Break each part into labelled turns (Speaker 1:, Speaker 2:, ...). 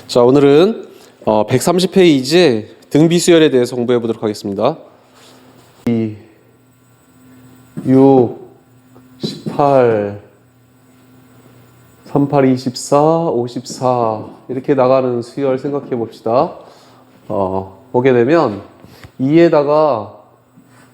Speaker 1: 자, 오늘은 130페이지 등비수열에 대해서 공부해 보도록 하겠습니다. 2, 6, 18, 38, 24, 54 이렇게 나가는 수열 생각해 봅시다. 보게 되면 2에다가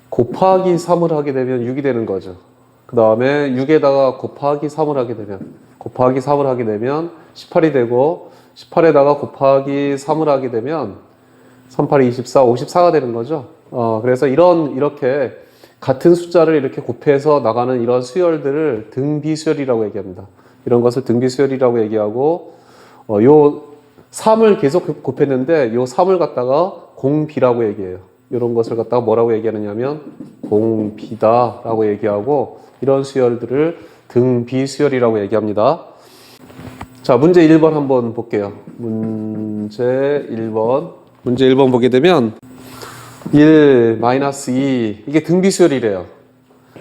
Speaker 1: 곱하기 3을 하게 되면 6이 되는 거죠. 그 다음에 6에다가 곱하기 3을 하게 되면 18이 되고 18에다가 곱하기 3을 하게 되면 38, 24, 54가 되는 거죠. 그래서 이렇게 같은 숫자를 이렇게 곱해서 나가는 이런 수열들을 등비수열이라고 얘기합니다. 이런 것을 등비수열이라고 얘기하고, 요 3을 계속 곱했는데 요 3을 갖다가 공비라고 얘기해요. 이런 것을 갖다가 뭐라고 얘기하느냐면 공비다라고 얘기하고, 이런 수열들을 등비수열이라고 얘기합니다. 자, 문제 1번 한번 볼게요. 문제 1번 보게 되면 1, 마이너스 2 이게 등비수열이래요.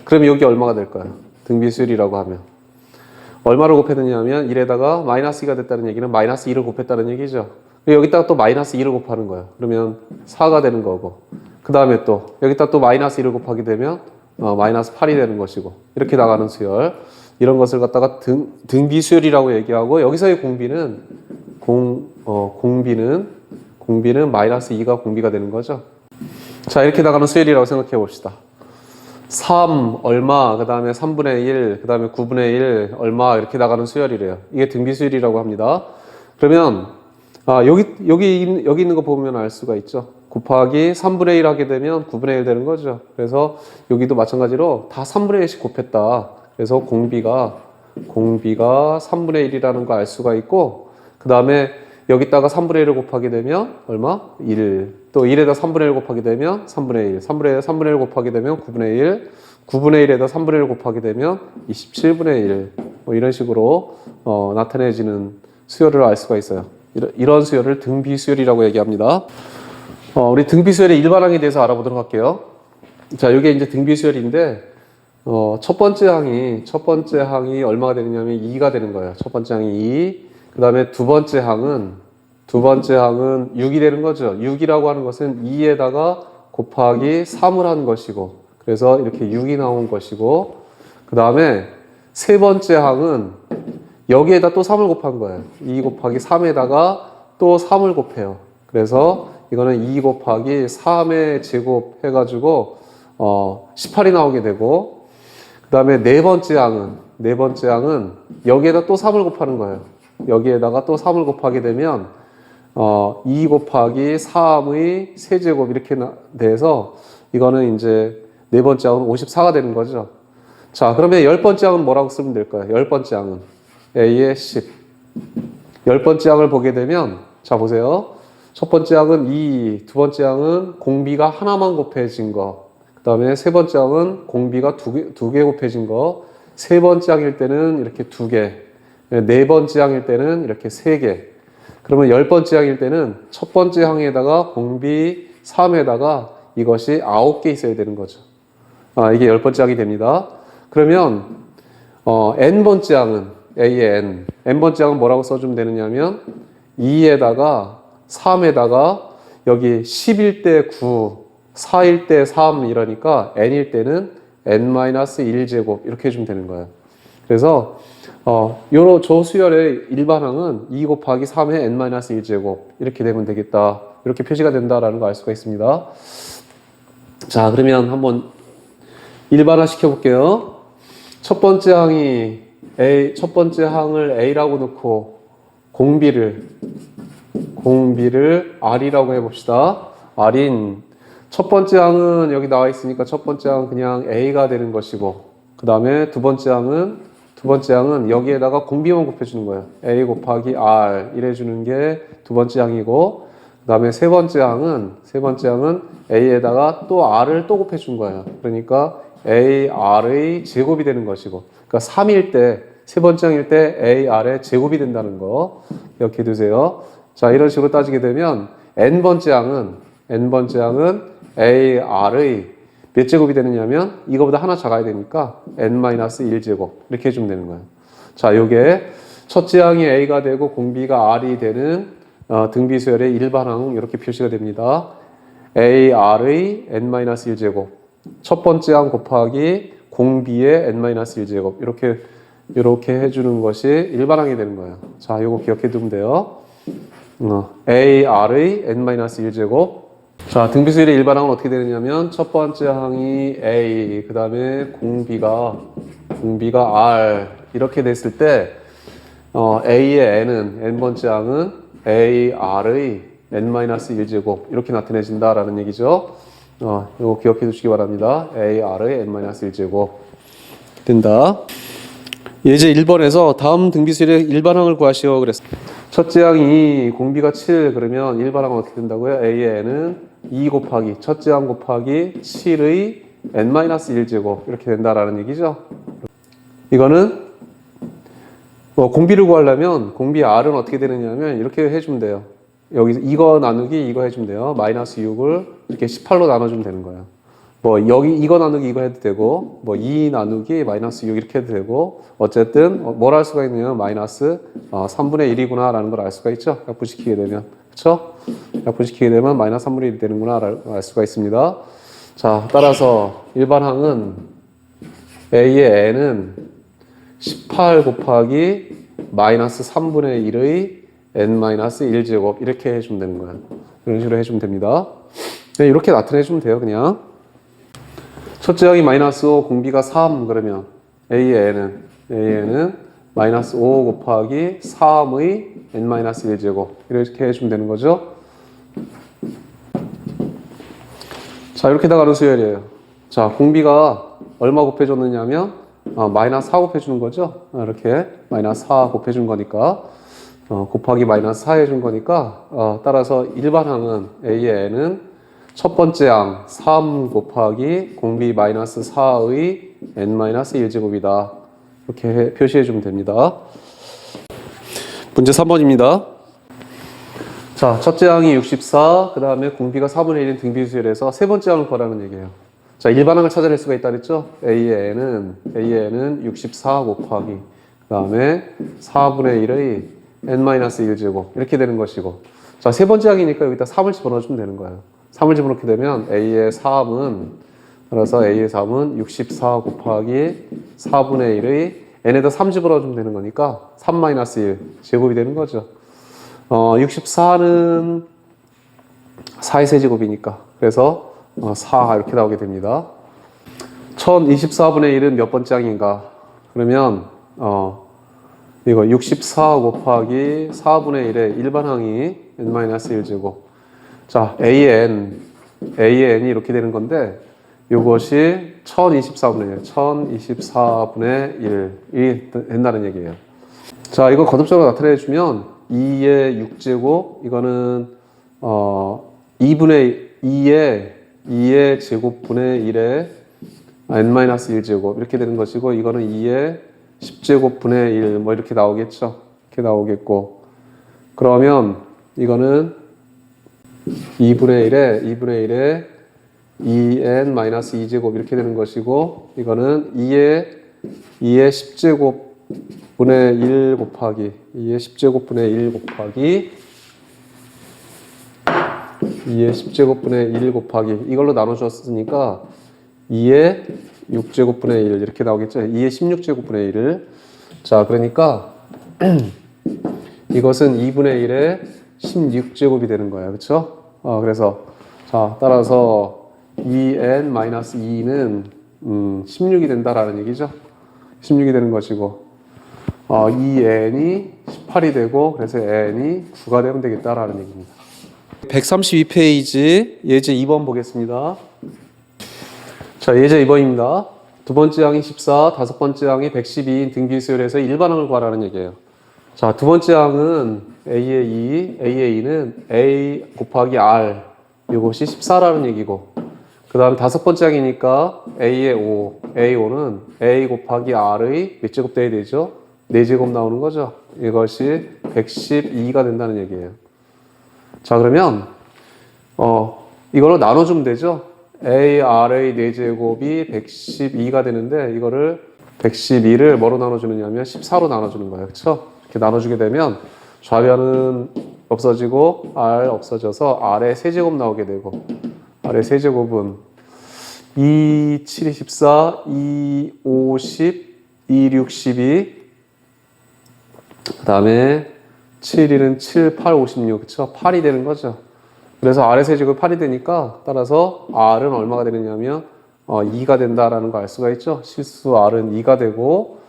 Speaker 1: 그럼 여기 얼마가 될까요? 등비수열이라고 하면 얼마를 곱했느냐 하면 1에다가 마이너스 2가 됐다는 얘기는 마이너스 2를 곱했다는 얘기죠. 여기다가 또 마이너스 2를 곱하는 거예요. 그러면 4가 되는 거고, 그 다음에 또 여기다 또 마이너스 2를 곱하게 되면 마이너스 8이 되는 것이고, 이렇게 나가는 수열, 이런 것을 갖다가 등비수열이라고 얘기하고, 여기서의 공비는 공비는 마이너스 2가 공비가 되는 거죠. 자, 이렇게 나가는 수열이라고 생각해 봅시다. 3 얼마, 그 다음에 3분의 1, 그 다음에 9분의 1 얼마, 이렇게 나가는 수열이래요. 이게 등비수열이라고 합니다. 그러면 여기 있는 거 보면 알 수가 있죠. 곱하기 3분의 1 하게 되면 9분의 1 되는 거죠. 그래서 여기도 마찬가지로 다 3분의 1씩 곱했다. 그래서 공비가 3분의 1이라는 거 알 수가 있고, 그 다음에 여기다가 3분의 1을 곱하게 되면 얼마? 1. 또 1에다 3분의 1 곱하게 되면 3분의 1. 3분의 1 곱하게 되면 9분의 1. 9분의 1에다 3분의 1 곱하게 되면 27분의 1. 뭐 이런 식으로 나타내지는 수열을 알 수가 있어요. 이런 수열을 등비수열이라고 얘기합니다. 우리 등비수열의 일반항에 대해서 알아보도록 할게요. 자, 이게 이제 등비수열인데, 첫 번째 항이 얼마가 되느냐면 2가 되는 거예요. 첫 번째 항이 2. 그 다음에 두 번째 항은 6이 되는 거죠. 6이라고 하는 것은 2에다가 곱하기 3을 한 것이고, 그래서 이렇게 6이 나온 것이고, 그 다음에 세 번째 항은 여기에다 또 3을 곱한 거예요. 2 곱하기 3에다가 또 3을 곱해요. 그래서 이거는 2 곱하기 3의 제곱 해가지고 18이 나오게 되고, 그 다음에 네 번째 항은 여기에다 또 3을 곱하는 거예요. 여기에다가 또 3을 곱하게 되면 2 곱하기 3의 세제곱 이렇게 돼서 이거는 이제 네 번째 항은 54가 되는 거죠. 자, 그러면 열 번째 항은 뭐라고 쓰면 될까요? 열 번째 항은 A의 10. 열 번째 항을 보게 되면, 자, 보세요. 첫 번째 항은 2, 두 번째 항은 공비가 하나만 곱해진 거, 그 다음에 세 번째 항은 공비가 두 개 곱해진 거, 세 번째 항일 때는 이렇게 2개, 네 번째 항일 때는 이렇게 3개. 그러면 열 번째 항일 때는 첫 번째 항에다가 공비 3에다가 이것이 9개 있어야 되는 거죠. 이게 열 번째 항이 됩니다. 그러면 n번째 항은 A의 n번째 항은 뭐라고 써주면 되느냐면 2에다가 3에다가 여기 10일 때 9, 4일 때 3 이러니까 n일 때는 n-1제곱 이렇게 해주면 되는 거예요. 그래서 저 수열의 일반항은 2 곱하기 3의 n-1제곱 이렇게 되면 되겠다. 이렇게 표시가 된다라는 거 알 수가 있습니다. 자, 그러면 한번 일반화 시켜볼게요. 첫 번째 항을 A라고 놓고 공비를 R이라고 해봅시다. R인 첫 번째 항은 여기 나와 있으니까 첫 번째 항은 그냥 A가 되는 것이고, 그 다음에 두 번째 항은 여기에다가 공비만 곱해주는 거예요. A 곱하기 R 이래주는 게 두 번째 항이고, 그 다음에 세 번째 항은 A에다가 또 R을 또 곱해준 거예요. 그러니까 AR의 제곱이 되는 것이고, 그러니까 3일 때, 세 번째 항일 때 AR의 제곱이 된다는 거 기억해 두세요. 자, 이런 식으로 따지게 되면 n번째 항은 AR의 몇 제곱이 되느냐면 이거보다 하나 작아야 되니까 n-1제곱 이렇게 해주면 되는 거예요. 자, 요게 첫째 항이 A가 되고 공비가 R이 되는 등비수열의 일반항 이렇게 표시가 됩니다. AR의 n-1제곱 첫 번째 항 곱하기 공비의 n-1제곱 이렇게 해주는 것이 일반항이 되는 거예요. 자, 이거 기억해 두면 돼요. AR의 n-1제곱 자, 등비수열의 일반항은 어떻게 되느냐면 첫 번째 항이 A 그 다음에 공비가 R 이렇게 됐을 때 A의 n은 n번째 항은 AR의 n-1제곱 이렇게 나타내진다라는 얘기죠. 이거 기억해 두시기 바랍니다. AR의 n-1제곱 된다. 예제 1번에서 다음 등비수열의 일반항을 구하시오 그랬어요. 첫째 항이 공비가 7 그러면 일반항은 어떻게 된다고요? A의 n은 2 곱하기 첫째 항 곱하기 7의 n-1제곱 이렇게 된다라는 얘기죠. 이거는 공비를 구하려면 공비 R은 어떻게 되느냐면 이렇게 해주면 돼요. 여기서 이거 나누기 이거 해주면 돼요. 마이너스 6을 이렇게 18로 나눠주면 되는 거예요. 뭐 여기 이거 나누기 이거 해도 되고 뭐 2 나누기 마이너스 6 이렇게 해도 되고 어쨌든 뭘 할 수가 있냐면 마이너스 3분의 1이구나 라는 걸 알 수가 있죠. 약분시키게 되면 그렇죠? 약분시키게 되면 마이너스 3분의 1이 되는구나 알 수가 있습니다. 자, 따라서 일반항은 A의 n은 18 곱하기 마이너스 3분의 1의 n-1제곱 이렇게 해주면 되는 거예요. 이런 식으로 해주면 됩니다. 이렇게 나타내주면 돼요. 그냥 첫째 항이 마이너스 5 공비가 3 그러면 A의 n은 마이너스 5 곱하기 3의 n-1제곱 이렇게 해주면 되는 거죠. 자, 이렇게 나가는 수열이에요. 자, 공비가 얼마 곱해줬느냐면 마이너스 4 곱해주는 거죠. 이렇게 마이너스 4 곱해준 거니까 곱하기 마이너스 4 해준 거니까 따라서 일반항은 A의 n은 첫 번째 항 3 곱하기 공비 마이너스 4의 n-1제곱이다. 이렇게 표시해주면 됩니다. 문제 3번입니다. 자, 첫째 항이 64, 그 다음에 공비가 4분의 1인 등비수열에서 세 번째 항을 구하라는 얘기예요. 자, 일반항을 찾아낼 수가 있다 그랬죠? A의 n은 64 곱하기 그 다음에 4분의 1의 n-1제곱 이렇게 되는 것이고 자, 세 번째 항이니까 여기다 3을 집어넣어주면 되는 거예요. 3을 집어넣게 되면 A의 3은 64 곱하기 4분의 1의 n에다 3 집어넣어주면 되는 거니까 3-1 제곱이 되는 거죠. 64는 4의 세제곱이니까 그래서 4 이렇게 나오게 됩니다. 1024분의 1은 몇 번째 항인가? 그러면 이거 64 곱하기 4분의 1의 일반항이 n-1제곱 자, A의 n이 이렇게 되는 건데 이것이 1024분의 1이 된다는 얘기예요. 자, 이거 거듭적으로 나타내 주면 2의 6제곱 이거는 2의 제곱분의 1의 n-1제곱 이렇게 되는 것이고 이거는 2의 10제곱분의 1 뭐 이렇게 나오겠죠. 이렇게 나오겠고 그러면 이거는 2분의 1에 2n-2제곱 이렇게 되는 것이고 이거는 2의 10제곱분의 1 곱하기 2의 10제곱분의 1 곱하기 2의 10제곱분의 1 곱하기 이걸로 나눠주었으니까 2의 6제곱분의 1 이렇게 나오겠죠. 2의 16제곱분의 1을 자, 그러니까 이것은 2분의 1의 16제곱이 되는 거예요. 그렇죠? 그래서 자, 따라서 2n-2는 16이 된다라는 얘기죠. 16이 되는 것이고 2n이 18이 되고 그래서 n이 9가 되면 되겠다라는 얘기입니다. 132페이지 예제 2번 보겠습니다. 자, 예제 2번입니다. 두 번째 항이 14, 다섯 번째 항이 112인 등비수열에서 일반항을 구하라는 얘기예요. 자, 두 번째 항은 A의 2는 A 곱하기 R 이것이 14라는 얘기고 그 다음 다섯 번째 항이니까 A의 5는 A 곱하기 R의 몇 제곱 돼야 되죠? 4제곱 나오는 거죠. 이것이 112가 된다는 얘기예요. 자, 그러면 이걸로 나눠주면 되죠. AR의 4제곱이 112가 되는데 이거를 112를 뭐로 나눠주느냐면 14로 나눠주는 거예요. 그렇죠? 이렇게 나눠주게 되면 좌변은 없어지고 R 없어져서 R의 세제곱 나오게 되고 R의 세제곱은 2, 7이 14, 2, 5, 10, 2, 6, 12 그 다음에 7, 1은 7, 8, 56 그쵸? 8이 되는 거죠. 그래서 R의 세제곱이 8이 되니까 따라서 R은 얼마가 되느냐면 2가 된다라는 거 알 수가 있죠. 실수 R은 2가 되고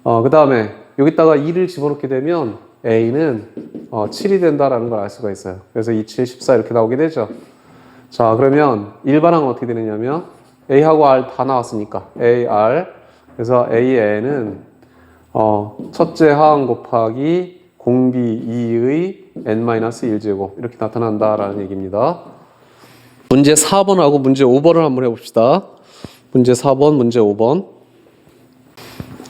Speaker 1: 그 다음에 여기다가 2를 집어넣게 되면 A는 7이 된다라는 걸 알 수가 있어요. 그래서 2, 7, 14 이렇게 나오게 되죠. 자 그러면 일반항은 어떻게 되느냐면 A하고 R 다 나왔으니까 A, R 그래서 AN은 첫째 항 곱하기 공비 2의 n-1제곱 이렇게 나타난다라는 얘기입니다. 문제 4번하고 문제 5번을 한번 해봅시다. 문제 4번, 문제 5번.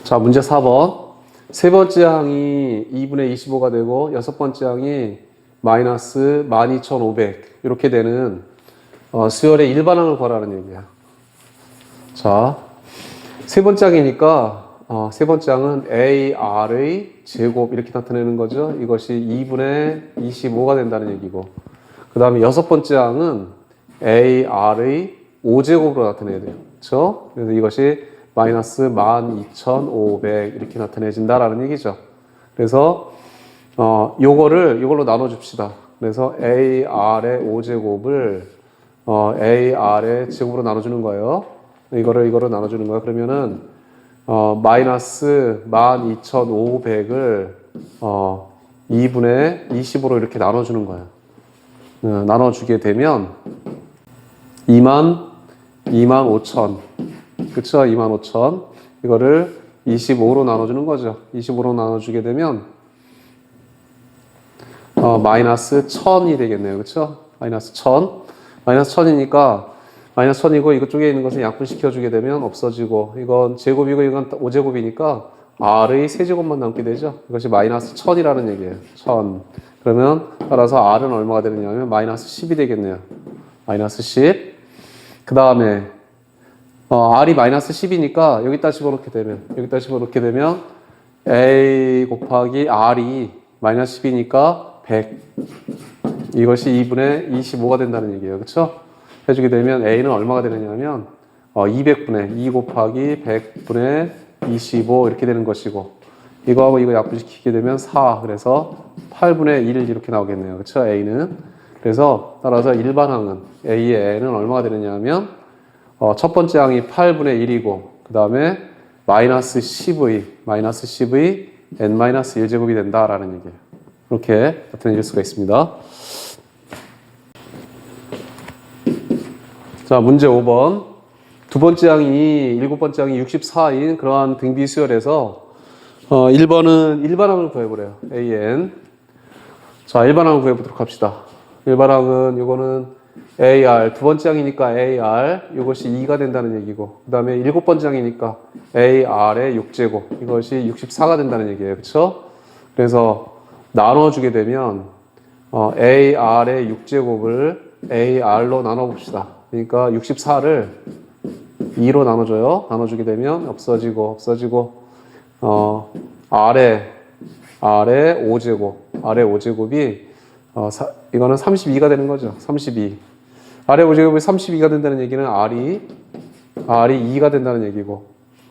Speaker 1: 자, 문제 4번. 세 번째 항이 2분의 25가 되고 여섯 번째 항이 마이너스 12,500 이렇게 되는 수열의 일반항을 구하라는 얘기야. 자, 세 번째 항이니까 세 번째 항은 AR의 제곱 이렇게 나타내는 거죠. 이것이 2분의 25가 된다는 얘기고 그 다음에 여섯 번째 항은 AR의 5제곱으로 나타내야 돼요. 그렇죠? 그래서 이것이 마이너스 12,500 이렇게 나타내진다라는 얘기죠. 그래서 요걸로 나눠줍시다. 그래서 AR의 5제곱을 AR의 제곱으로 나눠주는 거예요. 이거를 나눠주는 거예요. 그러면은 마이너스 12,500을 2분의 25로 이렇게 나눠주는 거예요. 나눠주게 되면 25,000 그쵸? 25,000 이거를 25로 나눠주는 거죠. 25로 나눠주게 되면 마이너스 1000이 되겠네요. 그쵸? 마이너스 1000 마이너스 1000이니까 마이너스 1000이고 이것 쪽에 있는 것은 약분시켜주게 되면 없어지고 이건 제곱이고 이건 5제곱이니까 R의 세제곱만 남게 되죠. 이것이 마이너스 1000이라는 얘기예요. 1000 그러면 따라서 R은 얼마가 되느냐면 마이너스 10이 되겠네요. 마이너스 10 그 다음에 R이 마이너스 10이니까 여기다 집어넣게 되면 A 곱하기 R이 마이너스 10이니까 100 이것이 2분의 25가 된다는 얘기예요. 그렇죠? 해주게 되면 A는 얼마가 되느냐면 200분의 2 곱하기 100분의 25 이렇게 되는 것이고 이거하고 이거 약분시키게 되면 4 그래서 8분의 1 이렇게 나오겠네요. 그렇죠? A는 그래서 따라서 일반항은 A의 N은 얼마가 되느냐면 첫 번째 항이 8분의 1이고 그 다음에 마이너스 10의 n-1제곱이 된다라는 얘기예요. 이렇게 나타낼 수가 있습니다. 자, 문제 5번. 두 번째 항이, 일곱 번째 항이 64인 그러한 등비 수열에서 1번은 일반항을 구해보래요. AN. 자, 일반항을 구해보도록 합시다. 일반항은 이거는 AR, 두 번째 항이니까 AR, 이것이 2가 된다는 얘기고 그 다음에 일곱 번째 항이니까 AR의 6제곱, 이것이 64가 된다는 얘기예요. 그쵸? 그래서 나눠주게 되면 AR의 6제곱을 AR로 나눠봅시다. 그러니까 64를 2로 나눠줘요. 나눠주게 되면 없어지고 R의 5제곱이 이거는 32가 되는 거죠. 32. R의 5제곱이 32가 된다는 얘기는 R이 2가 된다는 얘기고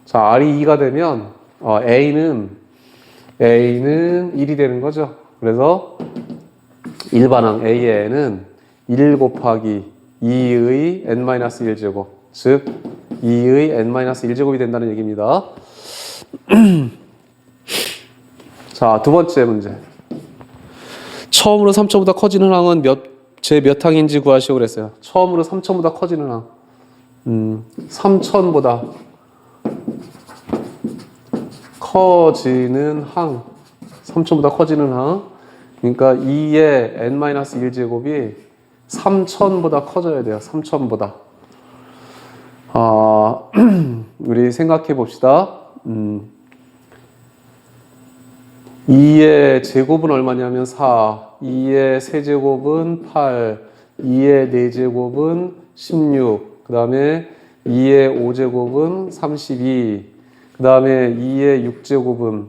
Speaker 1: 자, R이 2가 되면 A는 1이 되는 거죠. 그래서 일반항 A에는 1 곱하기 2의 n-1제곱 즉 2의 n-1제곱이 된다는 얘기입니다. 자, 두 번째 문제. 처음으로 3천보다 커지는 항은 몇 항인지 구하시오 그랬어요. 처음으로 3천보다 커지는 항. 3천보다 커지는 항. 3천보다 커지는 항. 그러니까 2의 n-1제곱이 3천보다 커져야 돼요. 3천보다. 우리 생각해 봅시다. 2의 제곱은 얼마냐면 4, 2의 세제곱은 8, 2의 4제곱은 16, 그 다음에 2의 5제곱은 32, 그 다음에 2의 6제곱은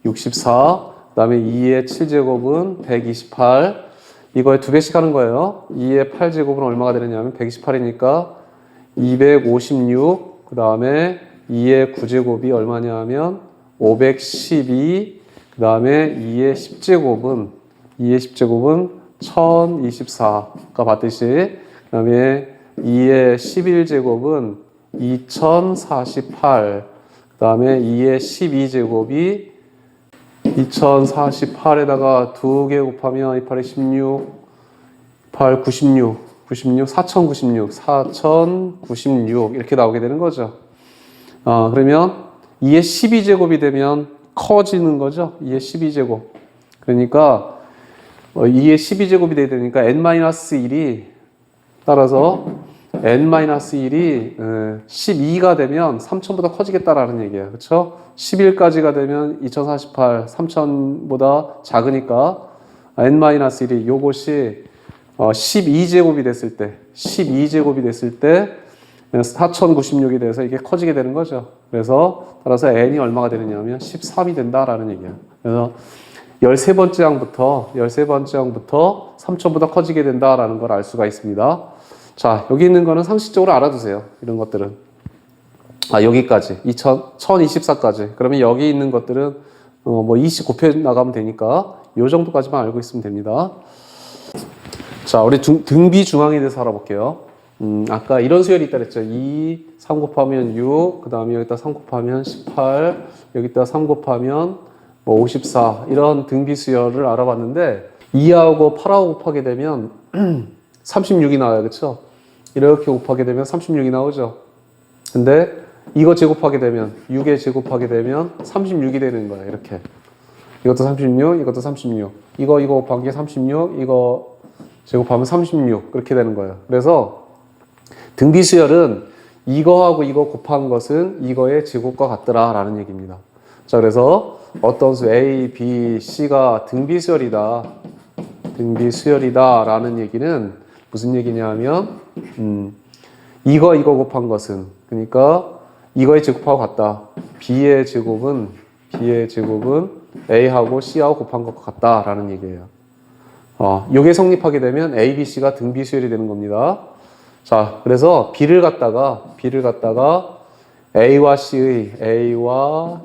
Speaker 1: 64, 그 다음에 2의 7제곱은 128. 이거에 2배씩 하는 거예요. 2의 8제곱은 얼마가 되느냐면 128이니까 256. 그 다음에 2의 9제곱이 얼마냐 면 512. 그 다음에 2의 10제곱은 1024. 아까 봤듯이. 그 다음에 2의 11제곱은 2048. 그 다음에 2의 12제곱이 2048에다가 2개 곱하면 28에 16, 8, 96, 4096 이렇게 나오게 되는 거죠. 그러면 2의 12제곱이 되면 커지는 거죠. 2의 12제곱. 그러니까 2의 12제곱이 돼야 되니까 n-1이 따라서 n-1이 12가 되면 3000보다 커지겠다라는 얘기예요. 그렇죠? 11까지가 되면 2048, 3000보다 작으니까 n-1이 요것이 12제곱이 됐을 때 4096이 돼서 이게 커지게 되는 거죠. 그래서 따라서 n이 얼마가 되느냐면 13이 된다라는 얘기예요. 그래서 13번째 항부터 3000보다 커지게 된다라는 걸 알 수가 있습니다. 자, 여기 있는 거는 상식적으로 알아두세요. 이런 것들은. 여기까지. 1024까지. 그러면 여기 있는 것들은, 20 곱해 나가면 되니까, 요 정도까지만 알고 있으면 됩니다. 자, 우리 등비 중앙에 대해서 알아볼게요. 아까 이런 수열이 있다 그랬죠. 2, 3 곱하면 6, 그 다음에 여기다 3 곱하면 18, 여기다 3 곱하면 54. 이런 등비 수열을 알아봤는데, 2하고 8하고 곱하게 되면, 36이 나와요. 그쵸? 이렇게 곱하게 되면 36이 나오죠. 근데 이거 제곱하게 되면 6에 제곱하게 되면 36이 되는 거예요. 이렇게. 이것도 36, 이것도 36. 이거 곱한 게 36, 이거 제곱하면 36. 그렇게 되는 거예요. 그래서 등비수열은 이거하고 이거 곱한 것은 이거의 제곱과 같더라 라는 얘기입니다. 자, 그래서 어떤 수 A, B, C가 등비수열이다 라는 얘기는 무슨 얘기냐면 이거 곱한 것은 그러니까 이거의 제곱하고 같다. B의 제곱은 A하고 C하고 곱한 것과 같다라는 얘기예요. 이게 성립하게 되면 A, B, C가 등비수열이 되는 겁니다. 자, 그래서 B를 갖다가 A와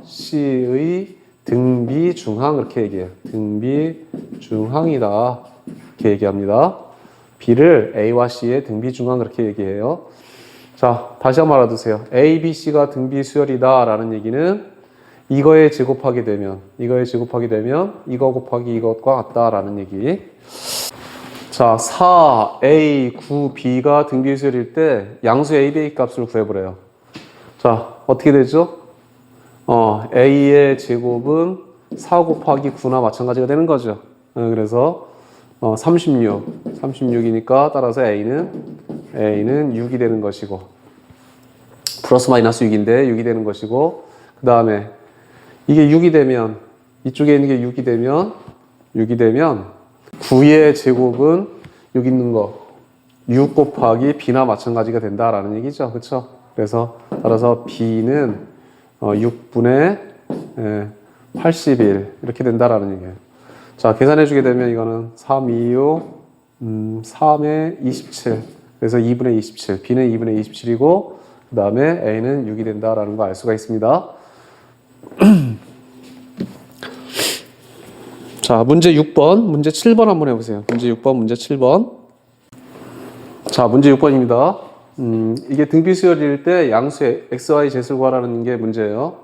Speaker 1: C의 등비중항 이렇게 얘기해요. 등비중항이다 이렇게 얘기합니다. B를 A와 C의 등비중항 그렇게 얘기해요. 자, 다시 한번 알아두세요. A, B, C가 등비수열이다 라는 얘기는 이거에 제곱하게 되면 이거 곱하기 이것과 같다라는 얘기. 자, 4A, 9B가 등비수열일 때 양수 A, B 값을 구해보래요. 자, 어떻게 되죠? A의 제곱은 4 곱하기 9나 마찬가지가 되는 거죠. 그래서 36이니까 따라서 A는 6이 되는 것이고 플러스 마이너스 6인데 6이 되는 것이고 그 다음에 이게 6이 되면 이쪽에 있는 게 6이 되면 9의 제곱은 여기 있는 거 6 곱하기 B나 마찬가지가 된다라는 얘기죠. 그렇죠? 그래서 따라서 B는 6분의 81 이렇게 된다라는 얘기예요. 자, 계산해 주게 되면 이거는 3, 2, 6, 3에 27. 그래서 2분의 27. B는 2분의 27이고, 그 다음에 A는 6이 된다라는 거 알 수가 있습니다. 자, 문제 6번, 문제 7번 한번 해보세요. 문제 6번, 문제 7번. 자, 문제 6번입니다. 이게 등비수열일 때 양수의 XY 제수를 구하라는 게 문제예요.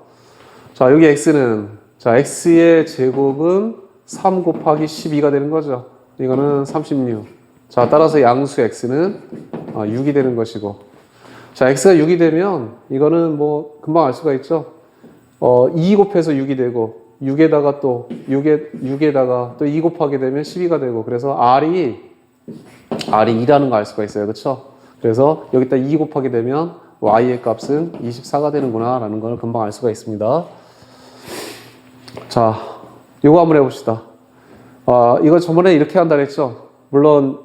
Speaker 1: 자, 여기 X는, 자, X의 제곱은 3 곱하기 12가 되는 거죠. 이거는 36. 자, 따라서 양수 X는 6이 되는 것이고. 자, X가 6이 되면 이거는 뭐 금방 알 수가 있죠. 2 곱해서 6이 되고 6에다가 또 6에다가 또 2 곱하게 되면 12가 되고 그래서 R이 2라는 거 알 수가 있어요. 그렇죠? 그래서 여기다 2 곱하게 되면 Y의 값은 24가 되는구나 라는 걸 금방 알 수가 있습니다. 자, 이거 한번 해봅시다. 이거 저번에 이렇게 한다 그랬죠? 물론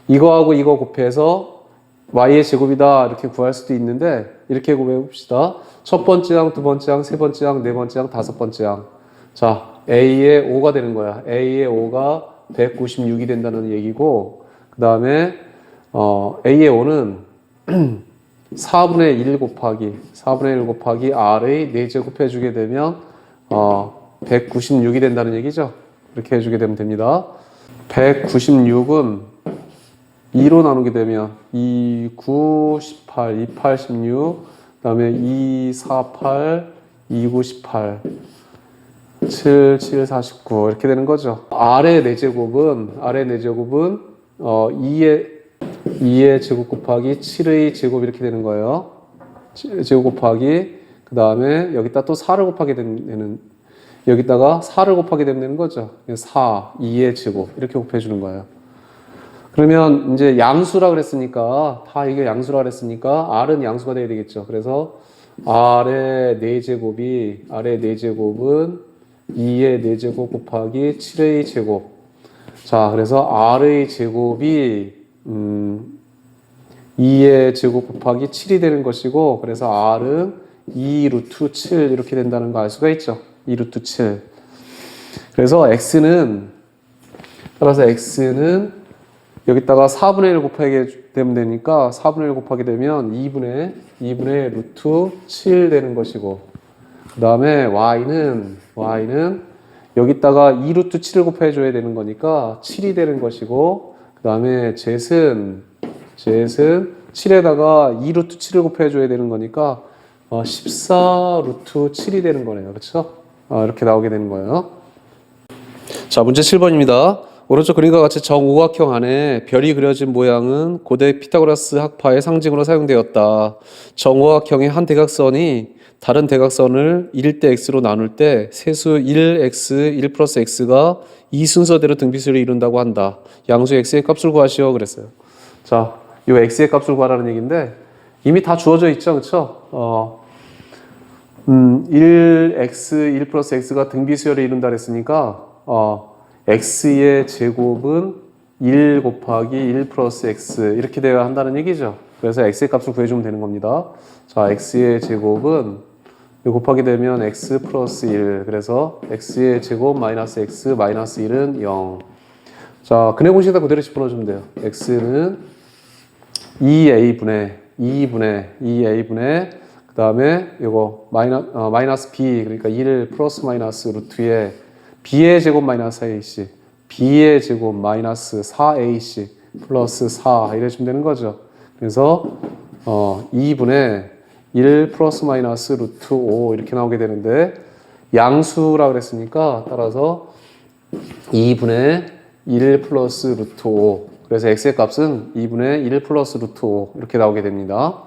Speaker 1: 이거하고 이거 곱해서 Y의 제곱이다 이렇게 구할 수도 있는데 이렇게 곱해 봅시다. 첫 번째 항, 두 번째 항, 세 번째 항, 네 번째 항, 다섯 번째 항. 자, A의 5가 되는 거야. A의 5가 196이 된다는 얘기고, 그 다음에, A의 5는 4분의 1 곱하기 R의 4제곱 해주게 되면, 196이 된다는 얘기죠. 이렇게 해주게 되면 됩니다. 196은 2로 나누게 되면 2, 9, 18, 2, 8, 16, 그 다음에 2, 4, 8, 2, 9, 18, 7, 7, 49 이렇게 되는 거죠. R의 4제곱은 2의 제곱 곱하기 7의 제곱 이렇게 되는 거예요. 제곱 곱하기 그 다음에 여기다 또 4를 곱하게 되는 여기다가 4를 곱하게 되는 거죠. 4, 2의 제곱 이렇게 곱해 주는 거예요. 그러면 이제 양수라 그랬으니까 다 이게 양수라 그랬으니까 R은 양수가 돼야 되겠죠. 그래서 R의 4제곱은 2의 4제곱 곱하기 7의 제곱. 자, 그래서 R의 제곱이 2의 제곱 곱하기 7이 되는 것이고, 그래서 R은 2 루트 7 이렇게 된다는 거 알 수가 있죠. 2 루트 7. 그래서 따라서 X는 여기다가 4분의 1 곱하게 되면 되니까 4분의 1 곱하게 되면 2분의 루트 7 되는 것이고, 그 다음에 Y는 여기다가 2 루트 7을 곱해줘야 되는 거니까 7이 되는 것이고, 그 다음에 Z는 7에다가 2 루트 7을 곱해줘야 되는 거니까 14 루트 7이 되는 거네요. 그렇죠? 이렇게 나오게 되는 거예요. 자, 문제 7번입니다. 오른쪽 그림과 같이 정오각형 안에 별이 그려진 모양은 고대 피타고라스 학파의 상징으로 사용되었다. 정오각형의 한 대각선이 다른 대각선을 1대 x로 나눌 때 세수 1x, 1 플러스 x가 이 순서대로 등비수를 이룬다고 한다. 양수 x의 값을 구하시오 그랬어요. 자, 이 x의 값을 구하라는 얘기인데 이미 다 주어져 있죠. 그렇죠? 1x, 1 플러스 x가 등비수열을 이룬다 그랬으니까 x의 제곱은 1 곱하기 1 플러스 x 이렇게 되어야 한다는 얘기죠. 그래서 x의 값을 구해주면 되는 겁니다. 자, x의 제곱은 곱하게 되면 x 플러스 1. 그래서 x의 제곱 마이너스 x 마이너스 1은 0. 자, 근해 공식에다 그대로 집어넣어주면 돼요. x는 2a분의 그 다음에 이거 마이너스 b 그러니까 1 플러스 마이너스 루트에 b의 제곱 마이너스 ac b의 제곱 마이너스 4ac 플러스 4 이래주면 되는 거죠. 그래서 2분의 1 플러스 마이너스 루트 5 이렇게 나오게 되는데 양수라 그랬으니까 따라서 2분의 1 플러스 루트 5 그래서 x의 값은 2분의 1 플러스 루트 5 이렇게 나오게 됩니다.